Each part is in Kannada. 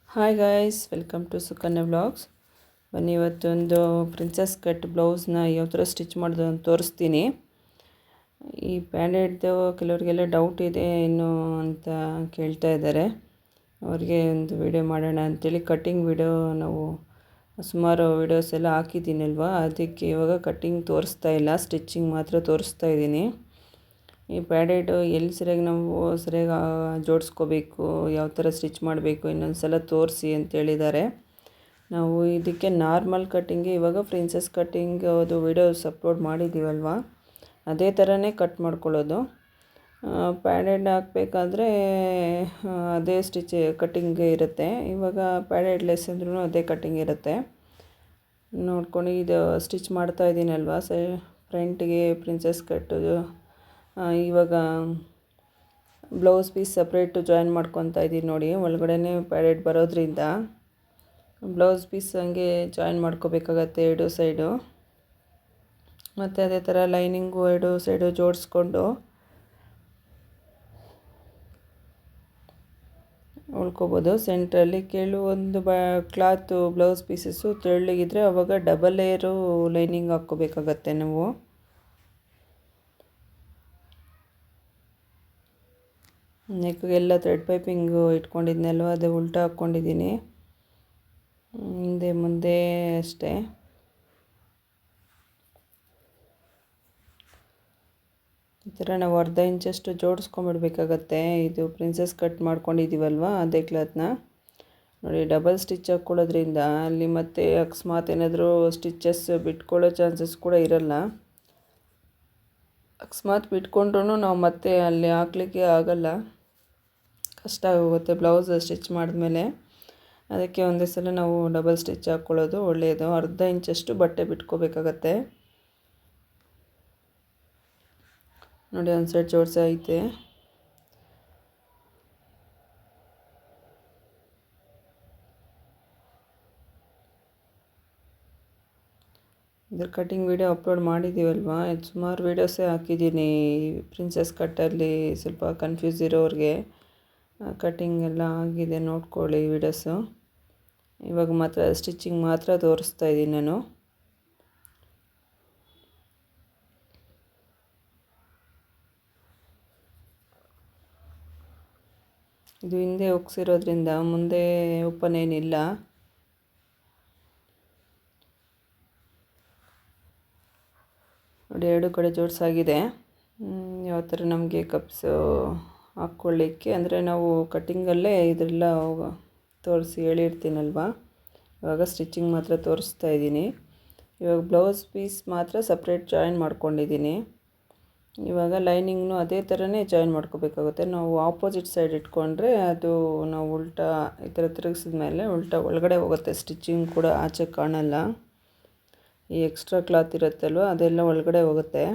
Hi guys, welcome to Sukanya vlogs. ಬನ್ನಿ, ಇವತ್ತೊಂದು ಪ್ರಿನ್ಸೆಸ್ ಕಟ್ ಬ್ಲೌಸ್ನ ಯಾವ ಥರ ಸ್ಟಿಚ್ ಮಾಡೋದು ಅಂತ ತೋರಿಸ್ತೀನಿ. ಈ ಪ್ಯಾಡೆಡ್ದು ಕೆಲವರಿಗೆಲ್ಲ ಡೌಟ್ ಇದೆ ಇನ್ನು ಅಂತ ಕೇಳ್ತಾ ಇದ್ದಾರೆ. ಅವ್ರಿಗೆ ಒಂದು ವಿಡಿಯೋ ಮಾಡೋಣ ಅಂಥೇಳಿ ಕಟ್ಟಿಂಗ್ ವಿಡಿಯೋ ನಾವು ಸುಮಾರು ವಿಡಿಯೋಸ್ ಎಲ್ಲ ಹಾಕಿದ್ದೀನಲ್ವ, ಅದಕ್ಕೆ ಇವಾಗ ಕಟ್ಟಿಂಗ್ ತೋರಿಸ್ತಾ ಇಲ್ಲ, ಸ್ಟಿಚ್ಚಿಂಗ್ ಮಾತ್ರ ತೋರಿಸ್ತಾ ಇದ್ದೀನಿ. ಈ ಪ್ಯಾಡೆಡು ಎಲ್ಲಿ ಸರಿಯಾಗಿ ನಾವು ಸರಿಯಾಗಿ ಜೋಡಿಸ್ಕೋಬೇಕು, ಯಾವ ಥರ ಸ್ಟಿಚ್ ಮಾಡಬೇಕು ಇನ್ನೊಂದು ಸಲ ತೋರಿಸಿ ಅಂತೇಳಿದ್ದಾರೆ. ನಾವು ಇದಕ್ಕೆ ನಾರ್ಮಲ್ ಕಟ್ಟಿಂಗ್ಗೆ ಇವಾಗ ಪ್ರಿನ್ಸೆಸ್ ಕಟ್ಟಿಂಗ್ ಅದು ವಿಡಿಯೋಸ್ ಅಪ್ಲೋಡ್ ಮಾಡಿದ್ದೀವಲ್ವ, ಅದೇ ಥರನೇ ಕಟ್ ಮಾಡ್ಕೊಳ್ಳೋದು. ಪ್ಯಾಡೆಡ್ ಹಾಕಬೇಕಾದ್ರೆ ಅದೇ ಸ್ಟಿಚ್ ಕಟ್ಟಿಂಗ್ ಇರುತ್ತೆ. ಇವಾಗ ಪ್ಯಾಡೆಡ್ ಲೆಸ್ ಅಂದ್ರೂ ಅದೇ ಕಟ್ಟಿಂಗ್ ಇರುತ್ತೆ. ನೋಡ್ಕೊಂಡು ಇದು ಸ್ಟಿಚ್ ಮಾಡ್ತಾ ಇದ್ದೀನಲ್ವ, ಫ್ರಂಟಿಗೆ ಪ್ರಿನ್ಸೆಸ್ ಕಟ್ಟೋದು. ಇವಾಗ ಬ್ಲೌಸ್ ಪೀಸ್ ಸಪ್ರೇಟು ಜಾಯಿನ್ ಮಾಡ್ಕೊತಾ ಇದ್ದೀನಿ ನೋಡಿ. ಒಳಗಡೆ ಪ್ಯಾಡೆಡ್ ಬರೋದ್ರಿಂದ ಬ್ಲೌಸ್ ಪೀಸ್ ಹಂಗೆ ಜಾಯಿನ್ ಮಾಡ್ಕೋಬೇಕಾಗತ್ತೆ ಎರಡು ಸೈಡು. ಮತ್ತು ಅದೇ ಥರ ಲೈನಿಂಗು ಎರಡು ಸೈಡು ಜೋಡಿಸ್ಕೊಂಡು ಉಳ್ಕೊಬೋದು. ಸೆಂಟ್ರಲ್ಲಿ ಕೆಲವೊಂದು ಕ್ಲಾತು ಬ್ಲೌಸ್ ಪೀಸಸ್ಸು ತೆಳ್ಳಗಿದ್ರೆ ಆವಾಗ ಡಬಲ್ ಲೇಯರು ಲೈನಿಂಗ್ ಹಾಕ್ಕೋಬೇಕಾಗತ್ತೆ ನಾವು. ನೆಕ್ಗೆಲ್ಲ ಥ್ರೆಡ್ ಪೈಪಿಂಗು ಇಟ್ಕೊಂಡಿದ್ನಲ್ವ, ಅದು ಉಲ್ಟಾ ಹಾಕ್ಕೊಂಡಿದ್ದೀನಿ, ಹಿಂದೆ ಮುಂದೆ ಅಷ್ಟೇ. ಈ ಥರ ನಾವು ಅರ್ಧ ಇಂಚಷ್ಟು ಜೋಡಿಸ್ಕೊಂಬಿಡ್ಬೇಕಾಗತ್ತೆ. ಇದು ಪ್ರಿನ್ಸೆಸ್ ಕಟ್ ಮಾಡ್ಕೊಂಡಿದ್ದೀವಲ್ವ, ಅದೇ ಕ್ಲಾತ್ನ ನೋಡಿ ಡಬಲ್ ಸ್ಟಿಚ್ ಹಾಕ್ಕೊಳ್ಳೋದ್ರಿಂದ ಅಲ್ಲಿ ಮತ್ತೆ ಅಕಸ್ಮಾತ್ ಏನಾದರೂ ಸ್ಟಿಚಸ್ ಬಿಟ್ಕೊಳ್ಳೋ ಚಾನ್ಸಸ್ ಕೂಡ ಇರಲ್ಲ. ಅಕಸ್ಮಾತ್ ಬಿಟ್ಕೊಂಡ್ರೂ ನಾವು ಮತ್ತೆ ಅಲ್ಲಿ ಹಾಕ್ಲಿಕ್ಕೆ ಆಗಲ್ಲ, ಕಷ್ಟ ಆಗೋಗುತ್ತೆ ಬ್ಲೌಸ್ ಸ್ಟಿಚ್ ಮಾಡಿದ್ಮೇಲೆ. ಅದಕ್ಕೆ ಒಂದೇ ಸಲ ನಾವು ಡಬಲ್ ಸ್ಟಿಚ್ ಹಾಕ್ಕೊಳ್ಳೋದು ಒಳ್ಳೆಯದು. ಅರ್ಧ ಇಂಚಷ್ಟು ಬಟ್ಟೆ ಬಿಟ್ಕೋಬೇಕಾಗತ್ತೆ ನೋಡಿ. ಒಂದು ಸೈಡ್ ಜೋಡಿಸಿ ಐತೆ. ಇದ್ರ ಕಟ್ಟಿಂಗ್ ವಿಡಿಯೋ ಅಪ್ಲೋಡ್ ಮಾಡಿದ್ದೀವಲ್ವ, ಸುಮಾರು ವೀಡಿಯೋಸೇ ಹಾಕಿದ್ದೀನಿ. ಪ್ರಿನ್ಸೆಸ್ ಕಟ್ಟಲ್ಲಿ ಸ್ವಲ್ಪ ಕನ್ಫ್ಯೂಸ್ ಇರೋರಿಗೆ ಕಟ್ಟಿಂಗ್ ಎಲ್ಲ ಆಗಿದೆ, ನೋಡ್ಕೊಳ್ಳಿ ವೀಡಿಯೋಸು. ಇವಾಗ ಮಾತ್ರ ಸ್ಟಿಚಿಂಗ್ ಮಾತ್ರ ತೋರಿಸ್ತಾ ಇದ್ದೀನಿ ನಾನು. ಇದು ಹಿಂದೆ ಒಗ್ಸಿರೋದ್ರಿಂದ ಮುಂದೆ ಓಪನ್ ಏನಿಲ್ಲ. ನೋಡಿ, ಎರಡು ಕಡೆ ಜೋಡಿಸಾಗಿದೆ. ಯಾವ ಥರ ನಮಗೆ ಕಪ್ಸು ಹಾಕ್ಕೊಳ್ಳಿಕ್ಕೆ ಅಂದರೆ ನಾವು ಕಟ್ಟಿಂಗಲ್ಲೇ ಇದೆಲ್ಲ ತೋರಿಸಿ ಹೇಳಿರ್ತೀನಲ್ವ. ಇವಾಗ ಸ್ಟಿಚಿಂಗ್ ಮಾತ್ರ ತೋರಿಸ್ತಾ ಇದ್ದೀನಿ. ಇವಾಗ ಬ್ಲೌಸ್ ಪೀಸ್ ಮಾತ್ರ ಸಪ್ರೇಟ್ ಜಾಯಿನ್ ಮಾಡ್ಕೊಂಡಿದ್ದೀನಿ. ಇವಾಗ ಲೈನಿಂಗ್ನು ಅದೇ ಥರನೇ ಜಾಯಿನ್ ಮಾಡ್ಕೋಬೇಕಾಗುತ್ತೆ. ನಾವು ಆಪೋಸಿಟ್ ಸೈಡ್ ಇಟ್ಕೊಂಡ್ರೆ ಅದು ನಾವು ಉಲ್ಟಾ ಈ ಥರ ತಿರುಗಿಸಿದ ಮೇಲೆ ಉಲ್ಟಾ ಒಳಗಡೆ ಹೋಗುತ್ತೆ. ಸ್ಟಿಚಿಂಗ್ ಕೂಡ ಆಚೆ ಕಾಣಲ್ಲ. ಈ ಎಕ್ಸ್ಟ್ರಾ ಕ್ಲಾತ್ ಇರುತ್ತಲ್ವ, ಅದೆಲ್ಲ ಒಳಗಡೆ ಹೋಗುತ್ತೆ.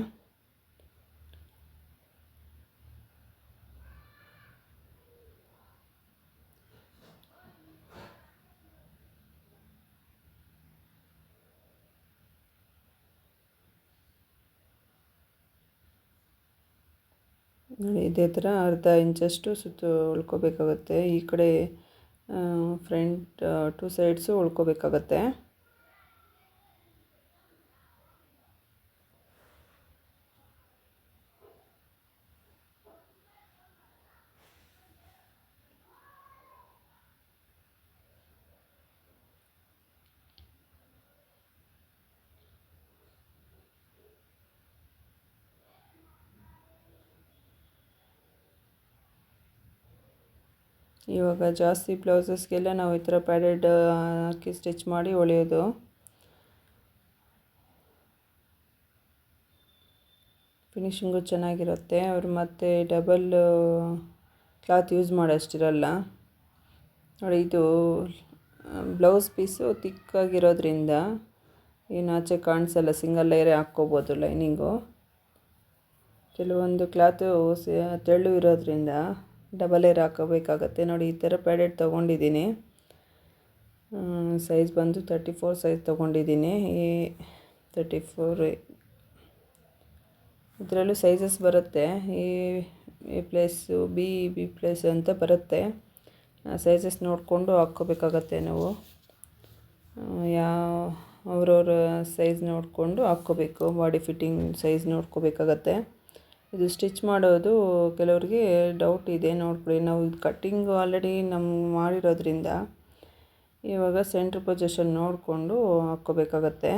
ನೋಡಿ, ಇದೇ ಥರ ಅರ್ಧ ಇಂಚಷ್ಟು ಸುತ್ತು ಉಳ್ಕೋಬೇಕಾಗತ್ತೆ. ಈ ಕಡೆ ಫ್ರಂಟ್ ಟು ಸೈಡ್ಸು ಉಳ್ಕೋಬೇಕಾಗತ್ತೆ. ಇವಾಗ ಜಾಸ್ತಿ ಬ್ಲೌಸಸ್ಗೆಲ್ಲ ನಾವು ಈ ಥರ ಪ್ಯಾಡೆಡ್ ಹಾಕಿ ಸ್ಟಿಚ್ ಮಾಡಿ ಹೊಲಿಯೋದು. ಫಿನಿಶಿಂಗು ಚೆನ್ನಾಗಿರುತ್ತೆ. ಅವರು ಮತ್ತೆ ಡಬಲ್ ಕ್ಲಾತ್ ಯೂಸ್ ಮಾಡೋಷ್ಟಿರಲ್ಲ ನೋಡಿ. ಇದು ಬ್ಲೌಸ್ ಪೀಸು ತಿಕ್ಕಾಗಿರೋದ್ರಿಂದ ಏನು ಆಚೆ ಕಾಣಿಸಲ್ಲ, ಸಿಂಗಲ್ ಲೇಯರೇ ಹಾಕ್ಕೋಬೋದು ಲೈನಿಂಗು. ಕೆಲವೊಂದು ಕ್ಲಾತು ತೆಳ್ಳು ಇರೋದ್ರಿಂದ ಡಬಲ್ ಲೇಯರ್ ಹಾಕೋಬೇಕಾಗತ್ತೆ ನೋಡಿ. ಈ ಥರ ಪ್ಯಾಡೆಡ್ ತೊಗೊಂಡಿದ್ದೀನಿ. ಸೈಜ್ ಬಂದು 34 ಸೈಜ್ ತೊಗೊಂಡಿದ್ದೀನಿ. ಈ 34 ಇದರಲ್ಲೂ ಸೈಜಸ್ ಬರುತ್ತೆ. ಎ ಪ್ಲಸ್ಸು, ಬಿ ಪ್ಲಸ್ ಅಂತ ಬರುತ್ತೆ. ಸೈಜಸ್ ನೋಡಿಕೊಂಡು ಹಾಕ್ಕೋಬೇಕಾಗತ್ತೆ ನಾವು. ಯಾವ ಅವ್ರವ್ರ ಸೈಜ್ ನೋಡಿಕೊಂಡು ಹಾಕ್ಕೋಬೇಕು, ಬಾಡಿ ಫಿಟ್ಟಿಂಗ್ ಸೈಜ್ ನೋಡ್ಕೋಬೇಕಾಗತ್ತೆ. ಇದು ಸ್ಟಿಚ್ ಮಾಡೋದು ಕೆಲವ್ರಿಗೆ ಡೌಟ್ ಇದೆ, ನೋಡ್ಕೊಳ್ಳಿ. ನಾವು ಇದು ಕಟ್ಟಿಂಗು ಆಲ್ರೆಡಿ ಮಾಡಿರೋದ್ರಿಂದ ಇವಾಗ ಸೆಂಟ್ರ್ ಪೊಸಿಷನ್ ನೋಡಿಕೊಂಡು ಹಾಕ್ಕೋಬೇಕಾಗತ್ತೆ.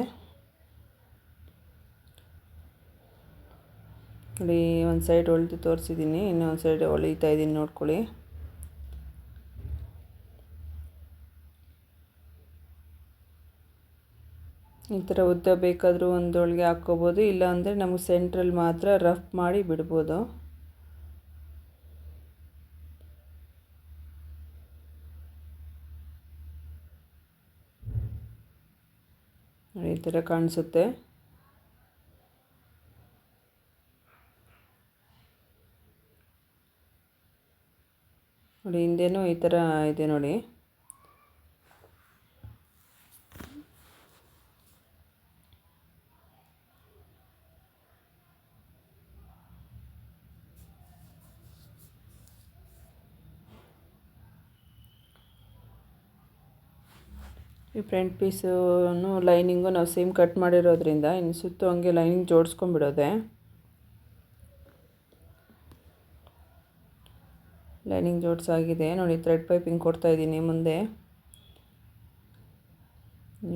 ನೋಡಿ, ಒಂದು ಸೈಡ್ ಹೊಲಿದು ತೋರಿಸಿದ್ದೀನಿ, ಇನ್ನೊಂದು ಸೈಡ್ ಹೊಲಿತಾ ಇದ್ದೀನಿ, ನೋಡ್ಕೊಳ್ಳಿ. ಈ ಥರ ಉದ್ದ ಬೇಕಾದರೂ ಒಂದೊಳಗೆ ಹಾಕ್ಕೋಬೋದು, ಇಲ್ಲಾಂದರೆ ನಮಗೆ ಸೆಂಟ್ರಲ್ಲಿ ಮಾತ್ರ ರಫ್ ಮಾಡಿ ಬಿಡ್ಬೋದು. ಈ ಥರ ಕಾಣಿಸುತ್ತೆ. ನೋಡಿ, ಹಿಂದೆನೂ ಈ ಥರ ಇದೆ ನೋಡಿ. ಈ ಫ್ರಂಟ್ ಪೀಸು ಲೈನಿಂಗು ನಾವು ಸೇಮ್ ಕಟ್ ಮಾಡಿರೋದ್ರಿಂದ ಇನ್ನು ಸುತ್ತು ಹಂಗೆ ಲೈನಿಂಗ್ ಜೋಡಿಸ್ಕೊಂಡ್ಬಿಡೋದೆ. ಲೈನಿಂಗ್ ಜೋಡಿಸಾಗಿದೆ ನೋಡಿ. ಥ್ರೆಡ್ ಪೈಪಿಂಗ್ ಕೊಡ್ತಾಯಿದ್ದೀನಿ ಮುಂದೆ.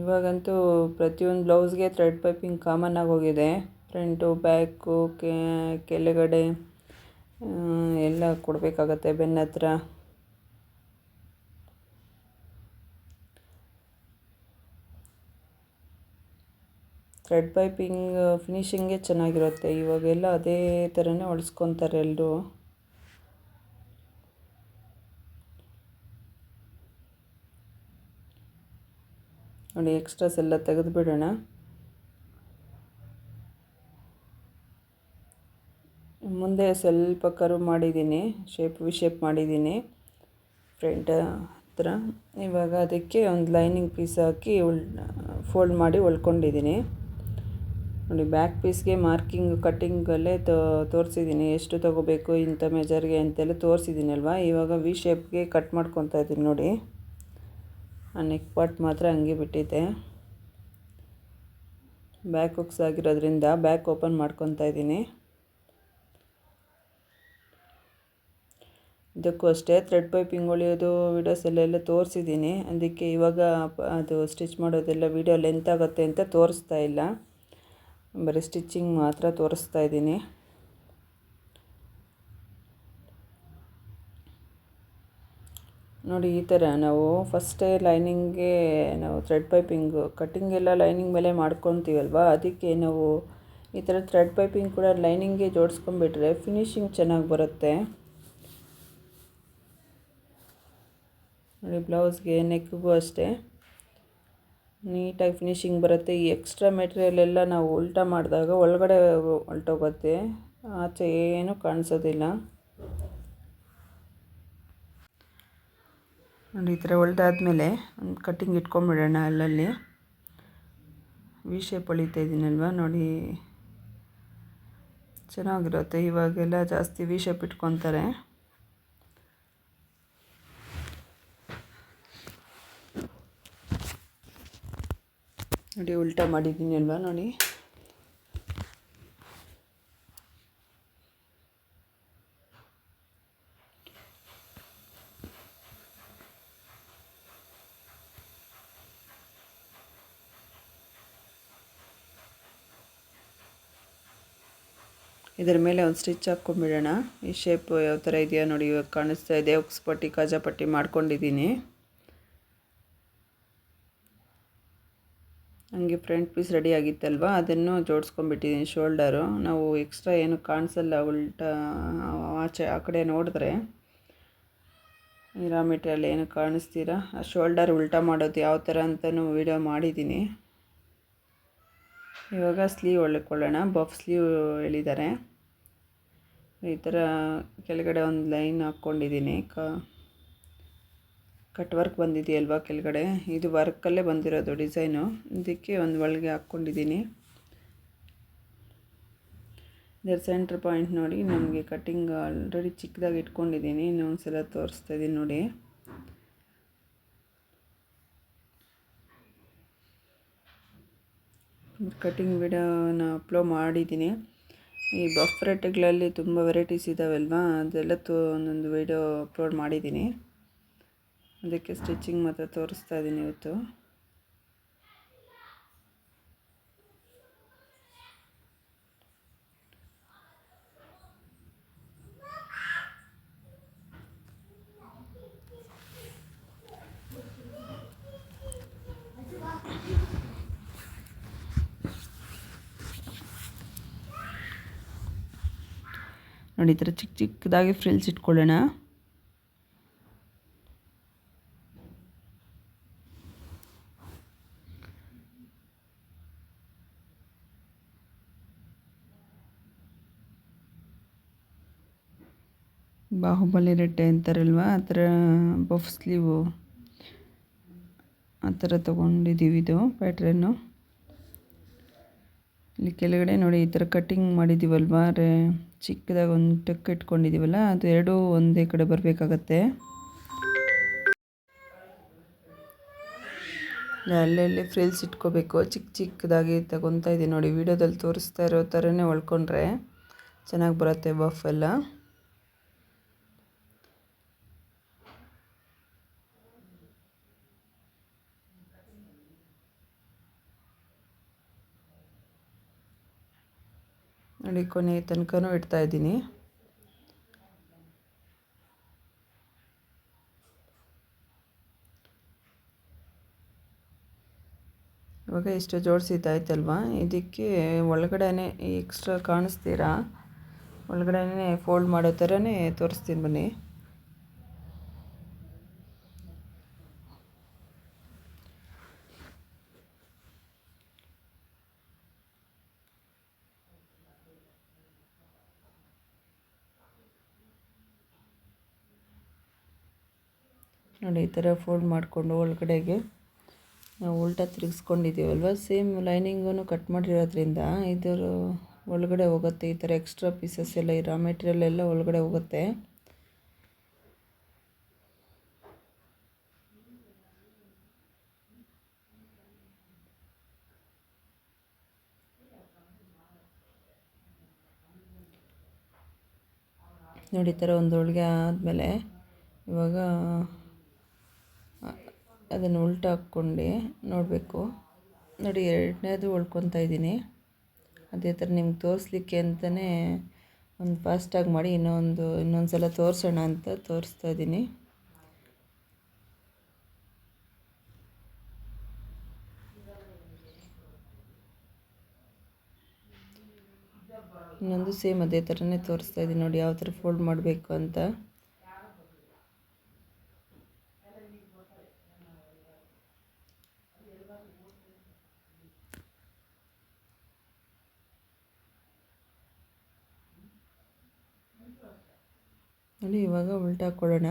ಇವಾಗಂತೂ ಪ್ರತಿಯೊಂದು ಬ್ಲೌಸ್ಗೆ ಥ್ರೆಡ್ ಪೈಪಿಂಗ್ ಕಾಮನ್ ಆಗೋಗಿದೆ. ಫ್ರಂಟು, ಬ್ಯಾಕು, ಕೆಳಗಡೆ ಎಲ್ಲ ಕೊಡಬೇಕಾಗತ್ತೆ, ಬೆನ್ನ ಹತ್ರ. ಥ್ರೆಡ್ ಪೈಪಿಂಗ್ ಫಿನಿಷಿಂಗೇ ಚೆನ್ನಾಗಿರುತ್ತೆ. ಇವಾಗೆಲ್ಲ ಅದೇ ಥರನೇ ಹೊಲಿಸ್ಕೊತಾರೆ ಎಲ್ಲರೂ. ನೋಡಿ, ಎಕ್ಸ್ಟ್ರಾಸ್ ಎಲ್ಲ ತೆಗೆದುಬಿಡೋಣ. ಮುಂದೆ ಸ್ವಲ್ಪ ಕರ್ವ್ ಮಾಡಿದ್ದೀನಿ, ವಿ ಶೇಪ್ ಮಾಡಿದ್ದೀನಿ ಫ್ರಂಟ್ ಹತ್ರ. ಇವಾಗ ಅದಕ್ಕೆ ಒಂದು ಲೈನಿಂಗ್ ಪೀಸ್ ಹಾಕಿ ಫೋಲ್ಡ್ ಮಾಡಿ ಹೊಲ್ಕೊಂಡಿದ್ದೀನಿ ನೋಡಿ. ಬ್ಯಾಕ್ ಪೀಸ್ಗೆ ಮಾರ್ಕಿಂಗ್ ಕಟ್ಟಿಂಗಲ್ಲೇ ತೋರಿಸಿದ್ದೀನಿ, ಎಷ್ಟು ತೊಗೋಬೇಕು ಇಂಥ ಮೆಜರ್ಗೆ ಅಂತೆಲ್ಲ ತೋರಿಸಿದ್ದೀನಿ ಅಲ್ವಾ. ಇವಾಗ ವಿ ಶೇಪ್ಗೆ ಕಟ್ ಮಾಡ್ಕೊತಾ ಇದ್ದೀನಿ ನೋಡಿ. ಆ ನೆಕ್ ಪಾರ್ಟ್ ಮಾತ್ರ ಹಂಗೆ ಬಿಟ್ಟಿದ್ದೆ. ಬ್ಯಾಕ್ ಹುಕ್ಸ್ ಆಗಿರೋದ್ರಿಂದ ಬ್ಯಾಕ್ ಓಪನ್ ಮಾಡ್ಕೊತಾ ಇದ್ದೀನಿ. ಇದಕ್ಕೂ ಅಷ್ಟೇ ಥ್ರೆಡ್ ಪೈಪಿಂಗ್ ಹೊಲಿಯೋದು ವೀಡಿಯೋಸ್ ಎಲ್ಲ ತೋರಿಸಿದ್ದೀನಿ. ಅದಕ್ಕೆ ಇವಾಗ ಅದು ಸ್ಟಿಚ್ ಮಾಡೋದೆಲ್ಲ ವೀಡಿಯೋ ಲೆಂತ್ ಆಗುತ್ತೆ ಅಂತ ತೋರಿಸ್ತಾ ಇಲ್ಲ, ಬರೀ ಸ್ಟಿಚಿಂಗ್ ಮಾತ್ರ ತೋರಿಸ್ತಾ ಇದ್ದೀನಿ. ನೋಡಿ, ಈ ಥರ ನಾವು ಫಸ್ಟೇ ಲೈನಿಂಗ್ಗೆ ನಾವು ಥ್ರೆಡ್ ಪೈಪಿಂಗು ಕಟ್ಟಿಂಗ್ ಎಲ್ಲ ಲೈನಿಂಗ್ ಮೇಲೆ ಮಾಡ್ಕೊತೀವಲ್ವ, ಅದಕ್ಕೆ ನಾವು ಈ ಥರ ಥ್ರೆಡ್ ಪೈಪಿಂಗ್ ಕೂಡ ಲೈನಿಂಗ್ಗೆ ಜೋಡಿಸ್ಕೊಂಡ್ಬಿಟ್ರೆ ಫಿನಿಶಿಂಗ್ ಚೆನ್ನಾಗಿ ಬರುತ್ತೆ ನೋಡಿ. ಬ್ಲೌಸ್ಗೆ ನೆಕ್ಗೂ ಅಷ್ಟೇ ನೀಟಾಗಿ ಫಿನಿಶಿಂಗ್ ಬರುತ್ತೆ. ಈ ಎಕ್ಸ್ಟ್ರಾ ಮೆಟೀರಿಯಲ್ ಎಲ್ಲ ನಾವು ಉಲ್ಟಾ ಮಾಡಿದಾಗ ಒಳಗಡೆ ಹೊಲ್ಟೋಗುತ್ತೆ, ಆಚೆ ಏನೂ ಕಾಣಿಸೋದಿಲ್ಲ ನೋಡಿ. ಈ ಥರ ಹೊಲ್ದಾದ್ಮೇಲೆ ಒಂದು ಕಟ್ಟಿಂಗ್ ಇಟ್ಕೊಂಡ್ಬಿಡೋಣ. ಅಲ್ಲಲ್ಲಿ ವಿ ಶೇಪ್ ಹೊಲಿತಾ ಇದ್ದೀನಲ್ವ ನೋಡಿ, ಚೆನ್ನಾಗಿರುತ್ತೆ. ಇವಾಗೆಲ್ಲ ಜಾಸ್ತಿ ವಿ ಶೇಪ್ ಇಟ್ಕೊತಾರೆ. ನೋಡಿ, ಉಲ್ಟಾ ಮಾಡಿದ್ದೀನಿ ಅಲ್ವಾ ನೋಡಿ. ಇದರ ಮೇಲೆ ಒಂದು ಸ್ಟಿಚ್ ಹಾಕ್ಕೊಂಡ್ಬಿಡೋಣ. ಈ ಶೇಪ್ ಯಾವ ಥರ ಇದೆಯಾ ನೋಡಿ, ಇವಾಗ ಕಾಣಿಸ್ತಾ ಇದೆ. ಉಕ್ಸ್ ಪಟ್ಟಿ, ಕಾಜಾ ಪಟ್ಟಿ ಮಾಡ್ಕೊಂಡಿದ್ದೀನಿ. ಹಂಗೆ ಫ್ರಂಟ್ ಪೀಸ್ ರೆಡಿ ಆಗಿತ್ತಲ್ವ, ಅದನ್ನು ಜೋಡಿಸ್ಕೊಂಡ್ಬಿಟ್ಟಿದ್ದೀನಿ. ಶೋಲ್ಡರು ನಾವು ಎಕ್ಸ್ಟ್ರಾ ಏನು ಕಾಣಿಸಲ್ಲ, ಉಲ್ಟಾ ಆಚೆ ಆ ಕಡೆ ನೋಡಿದ್ರೆ ರಾ ಮೆಟೀರಿಯಲ್ ಏನು ಕಾಣಿಸ್ತೀರಾ. ಆ ಶೋಲ್ಡರ್ ಉಲ್ಟಾ ಮಾಡೋದು ಯಾವ ಥರ ಅಂತಲೂ ವಿಡಿಯೋ ಮಾಡಿದ್ದೀನಿ. ಇವಾಗ ಸ್ಲೀವ್ ಹೊಲ್ಕೊಳ್ಳೋಣ. ಬಫ್ ಸ್ಲೀವ್ ಹೇಳಿದ್ದಾರೆ. ಈ ಥರ ಕೆಳಗಡೆ ಒಂದು ಲೈನ್ ಹಾಕ್ಕೊಂಡಿದ್ದೀನಿ. ಕಟ್ ವರ್ಕ್ ಬಂದಿದೆಯಲ್ವ ಕೆಳಗಡೆ, ಇದು ವರ್ಕಲ್ಲೇ ಬಂದಿರೋದು ಡಿಸೈನು. ಇದಕ್ಕೆ ಒಂದು ಒಳಗೆ ಹಾಕ್ಕೊಂಡಿದ್ದೀನಿ. ಇದರ ಸೆಂಟ್ರ್ ಪಾಯಿಂಟ್ ನೋಡಿ, ನಮಗೆ ಕಟ್ಟಿಂಗ್ ಆಲ್ರೆಡಿ ಚಿಕ್ಕದಾಗಿ ಇಟ್ಕೊಂಡಿದ್ದೀನಿ. ಇನ್ನೊಂದು ಸಲ ತೋರಿಸ್ತಾ ಇದ್ದೀನಿ ನೋಡಿ. ಕಟಿಂಗ್ ವಿಡಿಯೋನ ಅಪ್ಲೋಡ್ ಮಾಡಿದ್ದೀನಿ. ಈ ಬಫ್ ರೆಟ್ಟೆಗಳಲ್ಲಿ ತುಂಬ ವೆರೈಟೀಸ್ ಇದ್ದಾವಲ್ವಾ, ಅದೆಲ್ಲ ಒಂದೊಂದು ವಿಡಿಯೋ ಅಪ್ಲೋಡ್ ಮಾಡಿದ್ದೀನಿ. ಅದಕ್ಕೆ ಸ್ಟಿಚಿಂಗ್ ಮಾತ್ರ ತೋರಿಸ್ತಾ ಇದ್ದೀನಿ ಇವತ್ತು. ನೋಡಿ, ಈ ಥರ ಚಿಕ್ಕ ಚಿಕ್ಕದಾಗಿ ಫ್ರಿಲ್ಸ್ ಇಟ್ಕೊಳ್ಳೋಣ. ಬಾಹುಬಲಿ ರೆಟ್ಟೆ ಅಂತಾರಲ್ವ, ಆ ಥರ ಬಫ್ ಸ್ಲೀವು ಆ ಥರ ತೊಗೊಂಡಿದ್ದೀವಿ. ಇದು ಪ್ಯಾಟ್ರನ್ನು ಇಲ್ಲಿ ಕೆಳಗಡೆ ನೋಡಿ, ಈ ಥರ ಕಟ್ಟಿಂಗ್ ಮಾಡಿದ್ದೀವಲ್ವ, ಚಿಕ್ಕದಾಗಿ ಒಂದು ಟಕ್ ಇಟ್ಕೊಂಡಿದ್ದೀವಲ್ಲ, ಅದು ಎರಡೂ ಒಂದೇ ಕಡೆ ಬರಬೇಕಾಗತ್ತೆ. ಅಲ್ಲಲ್ಲಿ ಫ್ರಿಲ್ಸ್ ಇಟ್ಕೋಬೇಕು. ಚಿಕ್ಕ ಚಿಕ್ಕದಾಗಿ ತಗೊತಾ ಇದ್ದೀನಿ ನೋಡಿ, ವಿಡಿಯೋದಲ್ಲಿ ತೋರಿಸ್ತಾ ಇರೋ ಥರನೇ ಹೊಳ್ಕೊಂಡ್ರೆ ಚೆನ್ನಾಗಿ ಬರುತ್ತೆ ಬಫ್ ಎಲ್ಲ. ನೋಡಿ, ಕೊನೆ ತನಕನೂ ಇಡ್ತಾ ಇದ್ದೀನಿ. ಇವಾಗ ಇಷ್ಟು ಜೋಡಿಸಿದ್ದಾಯ್ತಲ್ವ, ಇದಕ್ಕೆ ಒಳಗಡೆನೇ ಎಕ್ಸ್ಟ್ರಾ ಕಾಣಿಸ್ತೀರಾ, ಒಳಗಡೆನೇ ಫೋಲ್ಡ್ ಮಾಡೋ ಥರನೇ ತೋರಿಸ್ತೀನಿ ಬನ್ನಿ. ನೋಡಿ, ಈ ಥರ ಫೋಲ್ಡ್ ಮಾಡಿಕೊಂಡು ಒಳಗಡೆಗೆ ನಾವು ಉಲ್ಟಾ ತಿರುಗಿಸ್ಕೊಂಡಿದ್ದೀವಲ್ವ, ಸೇಮ್ ಲೈನಿಂಗನ್ನು ಕಟ್ ಮಾಡಿರೋದ್ರಿಂದ ಇದರ ಒಳಗಡೆ ಹೋಗುತ್ತೆ. ಈ ಥರ ಎಕ್ಸ್ಟ್ರಾ ಪೀಸಸ್ ಎಲ್ಲ, ಈ ರಾ ಮೆಟೀರಿಯಲ್ ಎಲ್ಲ ಒಳಗಡೆ ಹೋಗುತ್ತೆ. ನೋಡಿ, ಈ ಥರ ಒಂದು ಹೊಲಿಗೆ ಆದಮೇಲೆ ಇವಾಗ ಅದನ್ನು ಉಲ್ಟಾ ಹಾಕ್ಕೊಂಡು ನೋಡಬೇಕು. ನೋಡಿ, ಎರಡನೇದು ಹೊಲ್ಕೊತಾ ಇದ್ದೀನಿ. ಅದೇ ಥರ ನಿಮ್ಗೆ ತೋರಿಸ್ಲಿಕ್ಕೆ ಅಂತಲೇ ಒಂದು ಫಾಸ್ಟಾಗಿ ಮಾಡಿ ಇನ್ನೊಂದು ಸಲ ತೋರಿಸೋಣ ಅಂತ ತೋರಿಸ್ತಾ ಇದ್ದೀನಿ. ಇನ್ನೊಂದು ಸೇಮ್ ಅದೇ ಥರನೇ ತೋರಿಸ್ತಾ ಇದ್ದೀನಿ ನೋಡಿ, ಯಾವ ಥರ ಫೋಲ್ಡ್ ಮಾಡಬೇಕು ಅಂತ. ನೋಡಿ, ಇವಾಗ ಉಲ್ಟಾ ಹಾಕ್ಕೊಳ್ಳೋಣ.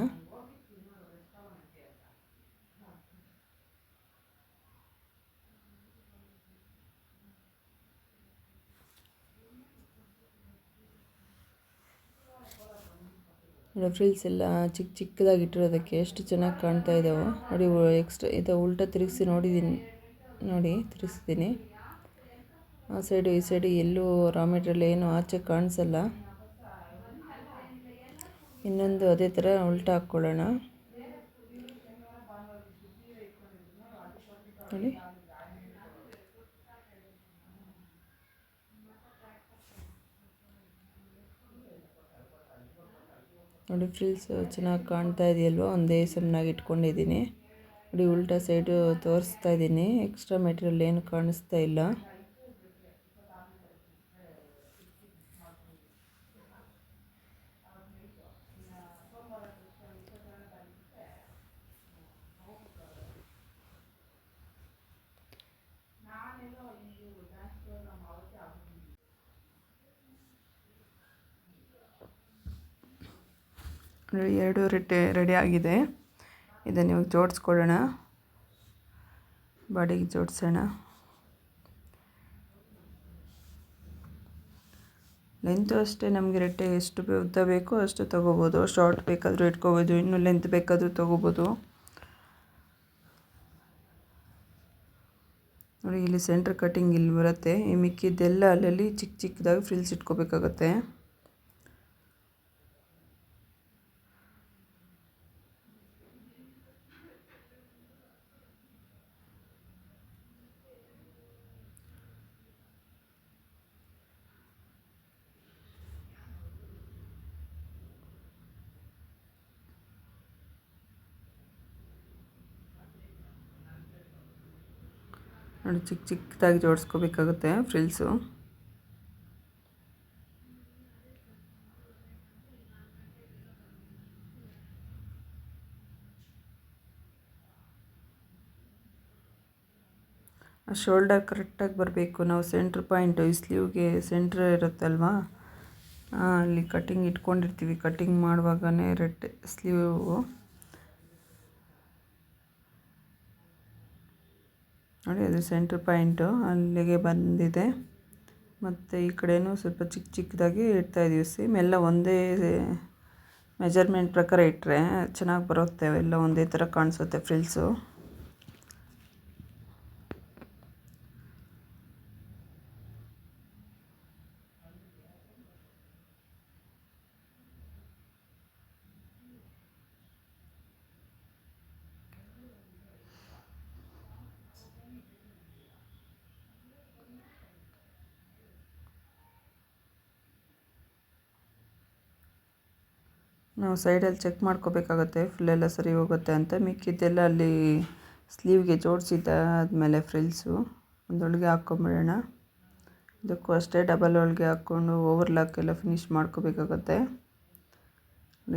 ಫ್ರಿಲ್ಸ್ ಎಲ್ಲ ಚಿಕ್ಕ ಚಿಕ್ಕದಾಗಿ ಇಟ್ಟಿರೋದಕ್ಕೆ ಎಷ್ಟು ಚೆನ್ನಾಗಿ ಕಾಣ್ತಾ ಇದ್ದಾವೆ ನೋಡಿ. ಎಕ್ಸ್ಟ್ರಾ ಇದು ಉಲ್ಟಾ ತಿರುಗಿಸಿ ನೋಡಿ ತಿರುಗಿಸ್ತೀನಿ. ಆ ಸೈಡು ಈ ಸೈಡು ಎಲ್ಲೂ ರಾ ಮೆಟೀರಿಯಲ್ ಏನು ಆಚೆ ಕಾಣಿಸಲ್ಲ. ಇನ್ನೊಂದು ಅದೇ ಥರ ಉಲ್ಟಾ ಹಾಕ್ಕೊಳ್ಳೋಣ. ನೋಡಿ, ನೋಡಿ ಫ್ರಿಲ್ಸ್ ಚೆನ್ನಾಗಿ ಕಾಣ್ತಾ ಇದೆಯಲ್ವ, ಒಂದೇ ಸಮನಾಗಿ ಇಟ್ಕೊಂಡಿದ್ದೀನಿ ನೋಡಿ. ಉಲ್ಟಾ ಸೈಡು ತೋರಿಸ್ತಾ ಇದ್ದೀನಿ, ಎಕ್ಸ್ಟ್ರಾ ಮೆಟೀರಿಯಲ್ ಏನು ಕಾಣಿಸ್ತಾ ಇಲ್ಲ. ಎರಡು ರೆಡಿ ಆಗಿದೆ. ಇದನ್ನು ಇವಾಗ ಜೋಡಿಸ್ಕೊಳ್ಳೋಣ, ಬಾಡಿಗೆ ಜೋಡಿಸೋಣ. ಲೆಂತು ಅಷ್ಟೇ, ನಮಗೆ ರೆಟ್ಟೆ ಎಷ್ಟು ಉದ್ದ ಬೇಕೋ ಅಷ್ಟು ತೊಗೋಬೋದು. ಶಾರ್ಟ್ ಬೇಕಾದರೂ ಇಟ್ಕೋಬೋದು, ಇನ್ನೂ ಲೆಂತ್ ಬೇಕಾದರೂ ತೊಗೋಬೋದು. ನೋಡಿ ಇಲ್ಲಿ ಸೆಂಟ್ರ್ ಕಟ್ಟಿಂಗ್ ಇಲ್ಲಿ ಬರುತ್ತೆ. ಈ ಮಿಕ್ಕಿದ್ದೆಲ್ಲ ಅಲ್ಲಲ್ಲಿ ಚಿಕ್ಕ ಚಿಕ್ಕದಾಗಿ ಫ್ರಿಲ್ಸ್ ಇಟ್ಕೋಬೇಕಾಗತ್ತೆ. ನೋಡಿ ಚಿಕ್ಕ ಚಿಕ್ಕದಾಗಿ ಜೋಡಿಸ್ಕೋಬೇಕಾಗುತ್ತೆ ಫ್ರಿಲ್ಸು. ಆ ಶೋಲ್ಡರ್ ಕರೆಕ್ಟಾಗಿ ಬರಬೇಕು. ನಾವು ಸೆಂಟ್ರ್ ಪಾಯಿಂಟು ಈ ಸ್ಲೀವ್ಗೆ ಸೆಂಟ್ರ್ ಇರುತ್ತಲ್ವ, ಅಲ್ಲಿ ಕಟ್ಟಿಂಗ್ ಇಟ್ಕೊಂಡಿರ್ತೀವಿ. ಕಟ್ಟಿಂಗ್ ಮಾಡುವಾಗಲೇ ರೆಟ್ಟೆ ಸ್ಲೀವು ನೋಡಿ ಅದು ಸೆಂಟ್ರ್ ಪಾಯಿಂಟು ಅಲ್ಲಿಗೆ ಬಂದಿದೆ. ಮತ್ತು ಈ ಕಡೆಯೂ ಸ್ವಲ್ಪ ಚಿಕ್ಕ ಚಿಕ್ಕದಾಗಿ ಇಡ್ತಾಯಿದ್ದೀವಿ. ಸೇಮ್ ಎಲ್ಲ ಒಂದೇ ಮೆಜರ್ಮೆಂಟ್ ಪ್ರಕಾರ ಇಟ್ಟರೆ ಚೆನ್ನಾಗಿ ಬರುತ್ತೆ. ಎಲ್ಲ ಒಂದೇ ಥರ ಕಾಣಿಸುತ್ತೆ ಫ್ರಿಲ್ಸು. ನಾವು ಸೈಡಲ್ಲಿ ಚೆಕ್ ಮಾಡ್ಕೋಬೇಕಾಗತ್ತೆ ಫುಲ್ಲೆಲ್ಲ ಸರಿ ಹೋಗುತ್ತೆ ಅಂತ. ಮಿಕ್ಕಿದ್ದೆಲ್ಲ ಅಲ್ಲಿ ಸ್ಲೀವ್ಗೆ ಜೋಡಿಸಿದ್ದಾದಮೇಲೆ ಫ್ರಿಲ್ಸು ಒಂದೊಳಗೆ ಹಾಕ್ಕೊಂಬಿಡೋಣ. ಇದಕ್ಕೂ ಅಷ್ಟೇ ಡಬಲ್ ಹೊಲಿಗೆ ಹಾಕ್ಕೊಂಡು ಓವರ್ಲಾಕ್ ಎಲ್ಲ ಫಿನಿಷ್ ಮಾಡ್ಕೋಬೇಕಾಗತ್ತೆ.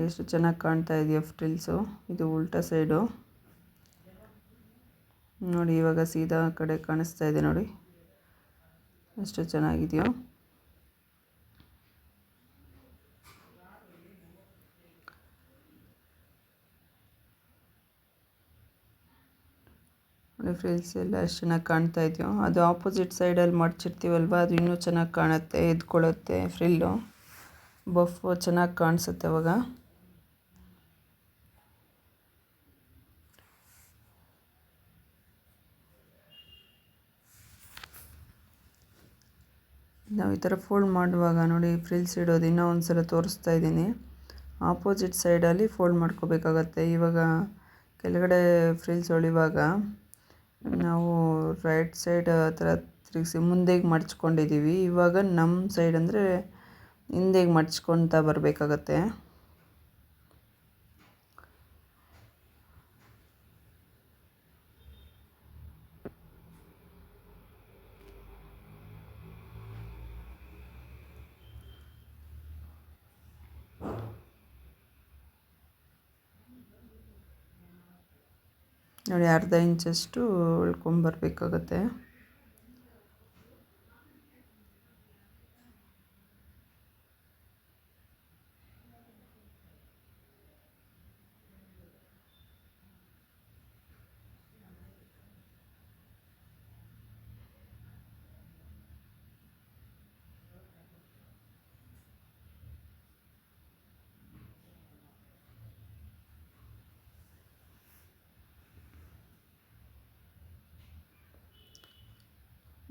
ಎಷ್ಟು ಚೆನ್ನಾಗಿ ಕಾಣ್ತಾ ಇದೆಯೋ ಫ್ರಿಲ್ಸು. ಇದು ಉಲ್ಟಾ ಸೈಡು ನೋಡಿ, ಇವಾಗ ಸೀದಾ ಕಡೆ ಕಾಣಿಸ್ತಾ ಇದೆ ನೋಡಿ ಎಷ್ಟು ಚೆನ್ನಾಗಿದೆಯೋ. ನೋಡಿ ಫ್ರಿಲ್ಸ್ ಎಲ್ಲ ಎಷ್ಟು ಚೆನ್ನಾಗಿ ಕಾಣ್ತಾ ಇದೆಯೋ. ಅದು ಆಪೋಸಿಟ್ ಸೈಡಲ್ಲಿ ಮಡ್ಚಿರ್ತೀವಲ್ವ, ಅದು ಇನ್ನೂ ಚೆನ್ನಾಗಿ ಕಾಣುತ್ತೆ, ಎದ್ಕೊಳ್ಳುತ್ತೆ ಫ್ರಿಲ್ಲು. ಬಫ್ ಚೆನ್ನಾಗಿ ಕಾಣಿಸುತ್ತೆ ಅವಾಗ. ನಾವು ಈ ಥರ ಫೋಲ್ಡ್ ಮಾಡುವಾಗ ನೋಡಿ ಫ್ರಿಲ್ಸ್ ಇಡೋದು ಇನ್ನೂ ಒಂದು ಸಲ ತೋರಿಸ್ತಾ ಇದ್ದೀನಿ. ಆಪೋಸಿಟ್ ಸೈಡಲ್ಲಿ ಫೋಲ್ಡ್ ಮಾಡ್ಕೋಬೇಕಾಗತ್ತೆ. ಇವಾಗ ಕೆಳಗಡೆ ಫ್ರಿಲ್ಸ್ ಹೊಲಿವಾಗ ನಾವು ರೈಟ್ ಸೈಡ್ ಆ ಥರ ತಿರುಗಿಸಿ ಮುಂದೆಗೆ ಮಡ್ಚ್ಕೊಂಡಿದ್ದೀವಿ. ಇವಾಗ ನಮ್ಮ ಸೈಡ್ ಅಂದರೆ ಹಿಂದೆಗೆ ಮಡ್ಚ್ಕೊತಾ ಬರಬೇಕಾಗತ್ತೆ. ನೋಡಿ ಅರ್ಧ ಇಂಚಷ್ಟು ಉಳ್ಕೊಂಬರ್ಬೇಕಾಗತ್ತೆ.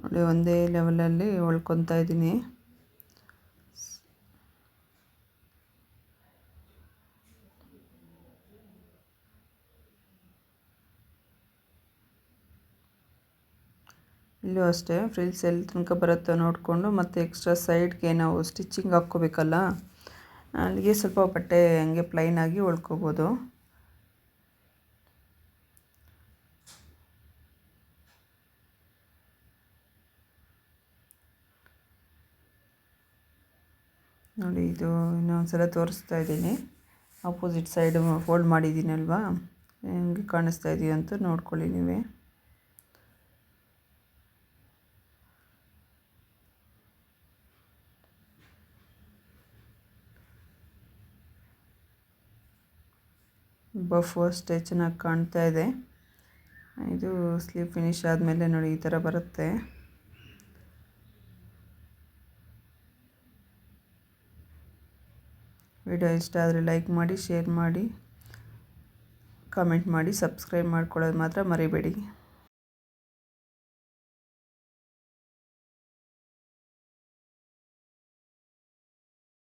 ನೋಡಿ ಒಂದೇ ಲೆವೆಲಲ್ಲಿ ಹೊಲ್ಕೊತಾ ಇದ್ದೀನಿ. ಇಲ್ಲೂ ಅಷ್ಟೇ ಫ್ರಿಲ್ಸ್ ಎಲ್ಲಿ ತನಕ ಬರುತ್ತೋ ನೋಡಿಕೊಂಡು ಮತ್ತು ಎಕ್ಸ್ಟ್ರಾ ಸೈಡ್ಗೆ ನಾವು ಸ್ಟಿಚಿಂಗ್ ಹಾಕ್ಕೋಬೇಕಲ್ಲ, ಅಲ್ಲಿಗೆ ಸ್ವಲ್ಪ ಬಟ್ಟೆ ಹಂಗೆ ಪ್ಲೈನಾಗಿ ಹೊಲ್ಕೋಬೋದು. ನೋಡಿ ಇದು ಇನ್ನೊಂದು ಸಲ ತೋರಿಸ್ತಾ ಇದ್ದೀನಿ. ಆಪೋಸಿಟ್ ಸೈಡ್ ಫೋಲ್ಡ್ ಮಾಡಿದ್ದೀನಲ್ವಾ, ಹೆಂಗೆ ಕಾಣಿಸ್ತಾ ಇದೆಯೋ ಅಂತ ನೋಡ್ಕೊಳ್ಳಿ ನೀವೇ. ಬಫು ಅಷ್ಟೇ ಚೆನ್ನಾಗಿ ಕಾಣ್ತಾ ಇದೆ. ಇದು ಸ್ಲೀವ್ ಫಿನಿಶ್ ಆದಮೇಲೆ ನೋಡಿ ಈ ಥರ ಬರುತ್ತೆ. ವಿಡಿಯೋ ಇಷ್ಟ ಆದರೆ ಲೈಕ್ ಮಾಡಿ, ಶೇರ್ ಮಾಡಿ, ಕಾಮೆಂಟ್ ಮಾಡಿ, ಸಬ್ಸ್ಕ್ರೈಬ್ ಮಾಡ್ಕೊಳ್ಳೋದು ಮಾತ್ರ ಮರಿಬೇಡಿ.